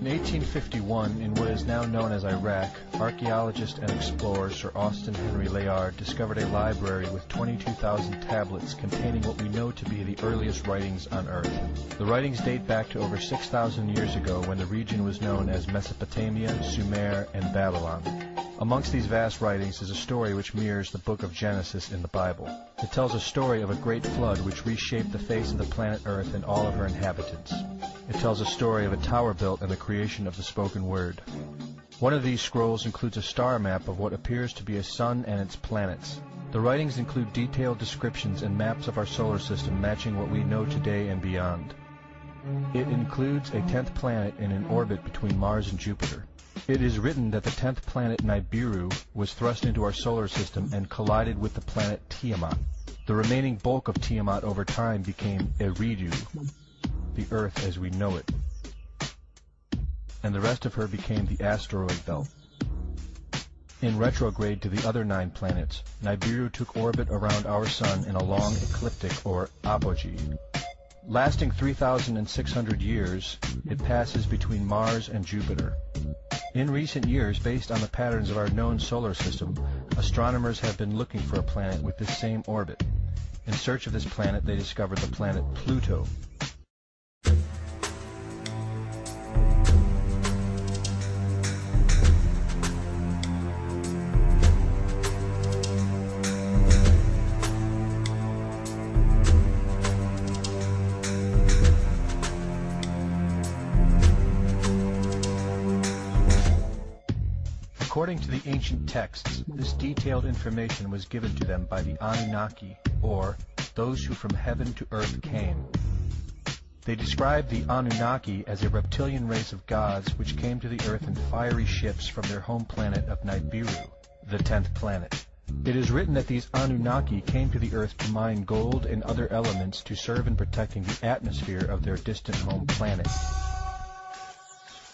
1851, in what is now known as Iraq, archaeologist and explorer Sir Austin Henry Layard discovered a library with 22,000 tablets containing what we know to be the earliest writings on Earth. The writings date back to over 6,000 years ago when the region was known as Mesopotamia, Sumer, and Babylon. Amongst these vast writings is a story which mirrors the book of Genesis in the Bible. It tells a story of a great flood which reshaped the face of the planet Earth and all of her inhabitants. It tells a story of a tower built and the creation of the spoken word. One of these scrolls includes a star map of what appears to be a sun and its planets. The writings include detailed descriptions and maps of our solar system matching what we know today and beyond. It includes a 10th planet in an orbit between Mars and Jupiter. It is written that the 10th planet Nibiru was thrust into our solar system and collided with the planet Tiamat. The remaining bulk of Tiamat over time became Eridu, the Earth as we know it, and the rest of her became the asteroid belt. In retrograde to the other 9 planets, Nibiru took orbit around our Sun in a long ecliptic or apogee. Lasting 3,600 years, it passes between Mars and Jupiter. In recent years, based on the patterns of our known solar system, astronomers have been looking for a planet with this same orbit. In search of this planet, they discovered the planet Pluto. According to the ancient texts, this detailed information was given to them by the Anunnaki, or those who from heaven to earth came. They described the Anunnaki as a reptilian race of gods which came to the earth in fiery ships from their home planet of Nibiru, the 10th planet. It is written that these Anunnaki came to the earth to mine gold and other elements to serve in protecting the atmosphere of their distant home planet.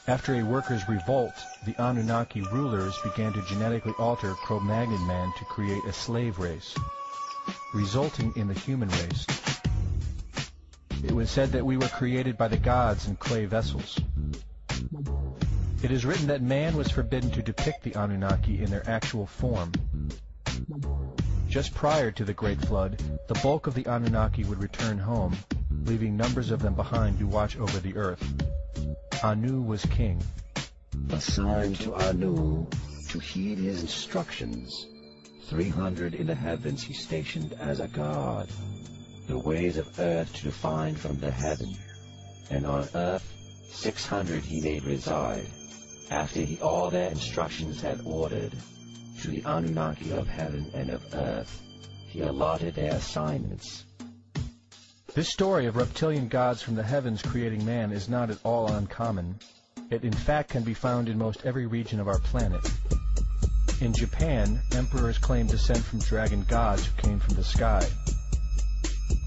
After a workers' revolt, the Anunnaki rulers began to genetically alter Cro-Magnon man to create a slave race, resulting in the human race. It was said that we were created by the gods in clay vessels. It is written that man was forbidden to depict the Anunnaki in their actual form. Just prior to the Great Flood, the bulk of the Anunnaki would return home, leaving numbers of them behind to watch over the earth. Anu was king. Assigned to Anu to heed his instructions. 300 in the heavens he stationed as a god. The ways of earth to define from the heaven. And on earth 600 he made reside. After he all their instructions had ordered, to the Anunnaki of heaven and of earth he allotted their assignments. This story of reptilian gods from the heavens creating man is not at all uncommon. It in fact can be found in most every region of our planet. In Japan, emperors claim descent from dragon gods who came from the sky.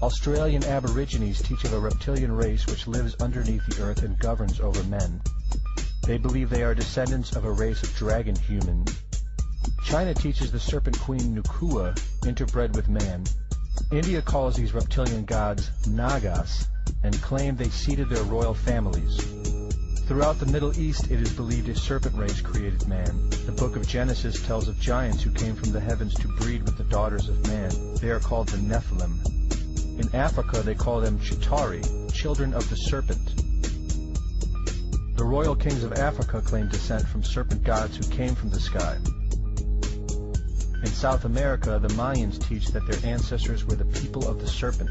Australian Aborigines teach of a reptilian race which lives underneath the earth and governs over men. They believe they are descendants of a race of dragon humans. China teaches the serpent queen Nukua interbred with man. India calls these reptilian gods Nagas and claim they seeded their royal families. Throughout the Middle East, it is believed a serpent race created man. The book of Genesis tells of giants who came from the heavens to breed with the daughters of man. They are called the Nephilim. In Africa, they call them Chitari, children of the serpent. The royal kings of Africa claim descent from serpent gods who came from the sky. In South America, the Mayans teach that their ancestors were the people of the serpent.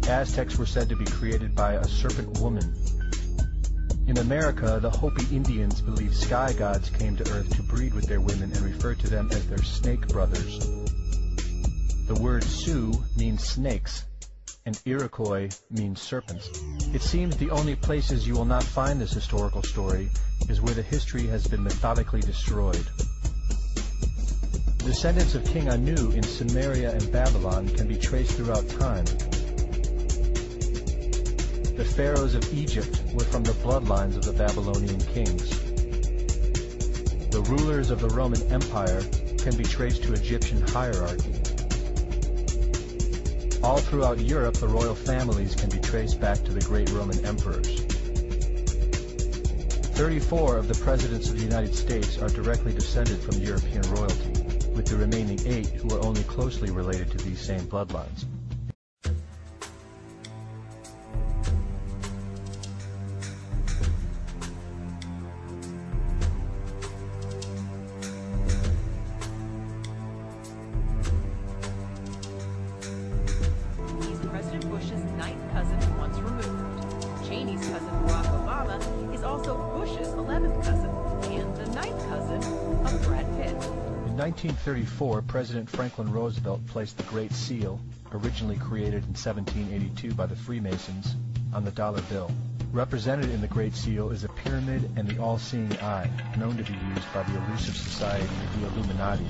The Aztecs were said to be created by a serpent woman. In America, the Hopi Indians believe sky gods came to earth to breed with their women and refer to them as their snake brothers. The word Sioux means snakes, and Iroquois means serpents. It seems the only places you will not find this historical story is where the history has been methodically destroyed. Descendants of King Anu in Sumeria and Babylon can be traced throughout time. The pharaohs of Egypt were from the bloodlines of the Babylonian kings. The rulers of the Roman Empire can be traced to Egyptian hierarchy. All throughout Europe, the royal families can be traced back to the great Roman emperors. 34 of the presidents of the United States are directly descended from European royalty, with the remaining 8 who are only closely related to these same bloodlines. Bush's ninth cousin once removed. Cheney's cousin Barack Obama is also Bush's 11th cousin and the ninth cousin of Brad Pitt. In 1934, President Franklin Roosevelt placed the Great Seal, originally created in 1782 by the Freemasons, on the dollar bill. Represented in the Great Seal is a pyramid and the all-seeing eye, known to be used by the elusive society, the Illuminati.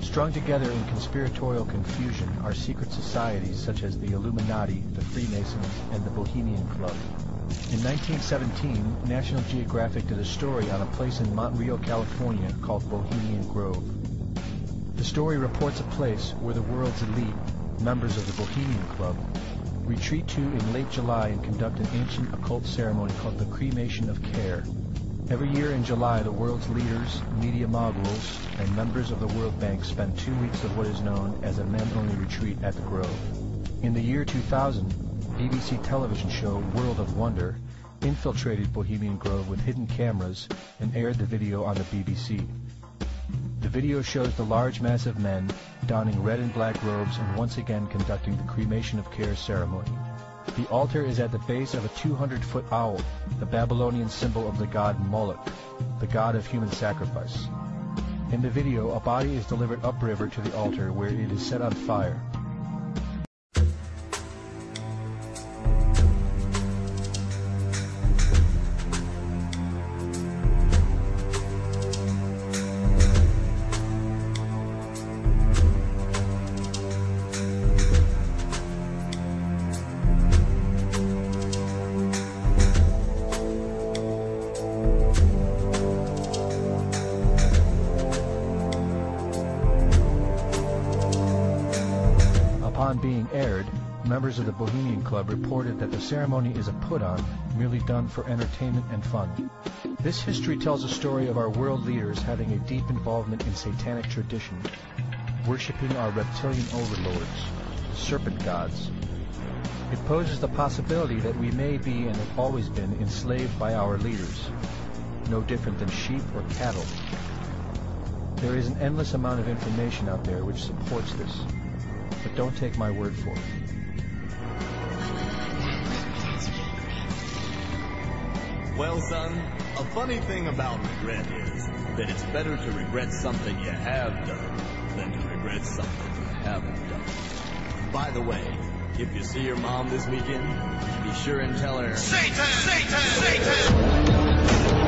Strung together in conspiratorial confusion are secret societies such as the Illuminati, the Freemasons, and the Bohemian Club. In 1917, National Geographic did a story on a place in Montreal, California called Bohemian Grove. The story reports a place where the world's elite, members of the Bohemian Club, retreat to in late July and conduct an ancient occult ceremony called the Cremation of Care. Every year in July, the world's leaders, media moguls, and members of the World Bank spend 2 weeks of what is known as a men-only retreat at the Grove. In the year 2000, BBC television show World of Wonder infiltrated Bohemian Grove with hidden cameras and aired the video on the BBC. The video shows the large mass of men donning red and black robes and once again conducting the Cremation of Care ceremony. The altar is at the base of a 200-foot owl, the Babylonian symbol of the god Moloch, the god of human sacrifice. In the video, a body is delivered upriver to the altar where it is set on fire. Upon being aired, members of the Bohemian Club reported that the ceremony is a put-on, merely done for entertainment and fun. This history tells a story of our world leaders having a deep involvement in satanic tradition, worshipping our reptilian overlords, the serpent gods. It poses the possibility that we may be and have always been enslaved by our leaders, no different than sheep or cattle. There is an endless amount of information out there which supports this. But don't take my word for it. Well, son, a funny thing about regret is that it's better to regret something you have done than to regret something you haven't done. By the way, if you see your mom this weekend, be sure and tell her, Satan! Satan! Satan!